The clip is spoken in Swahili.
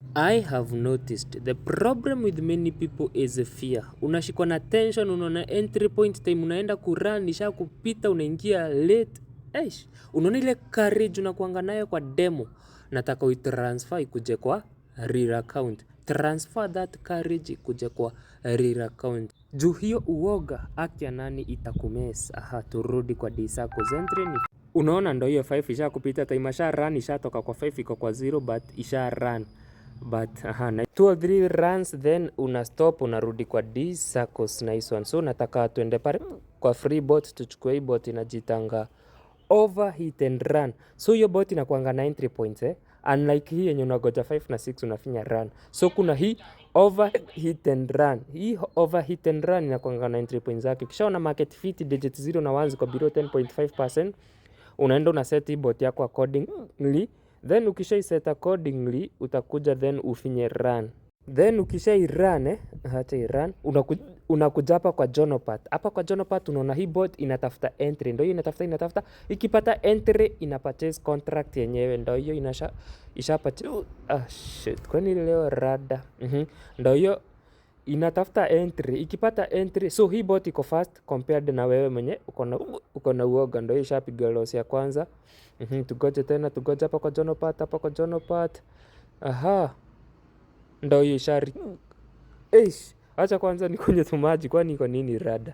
I have noticed the problem with many people is fear. Unashikwa na tension, unaona entry point time unaenda kurun isha kupita, unaingia late. Eish, unaona ile courage unakuanga nayo kwa demo, nataka uitransfer ikuje kwa real account. Transfer that courage ikuje kwa real account. Juu hiyo uoga haki ya nani itakumesa. Aha, turudi kwa D-Saccos entry ni unaona ndo hiyo 5 isha kupita time isha run, isha toka kwa 5 iko kwa 0 but isha run. But na 2 or 3 runs then una stop, unarudi kwa D-Saccos. Nice one. So nataka tuende pale kwa free bot, tuchukue hii bot inajitanga over hit and run. So hiyo bot inakuanga 90 points unlike hii yenye unagoja 5 na 6 unafinya run. So kuna hii over hit and run. Hii over hit and run inakuanga 90 points zake. Kisha una market fit digit 0 na 1 kwa below 10.5%, unaenda una set hii bot yako accordingly. Then ukisha iset accordingly, utakuja then ufinye run. Then ukisha i-run acha i-run, unakuja hapa kwa Jonopat. Hapa kwa Jonopat unaona hii bot inatafuta entry. Ndio hiyo inatafuta. Ikipata entry ina purchase contract yenyewe. Ndio hiyo isha purchase. Shit. Kwani leo rada. Ndio hiyo inatafuta entry. Ikipata entry, so hii bot iko fast compared na wewe mwenye uko na uoga. Ndio ishapiga loss ya kwanza. Tugoje tena, tugoje hapa kwa Jonopat. Aha. Ndio hiyo ishari. Acha kwanza nikunywe tu maji, kwani iko nini rada.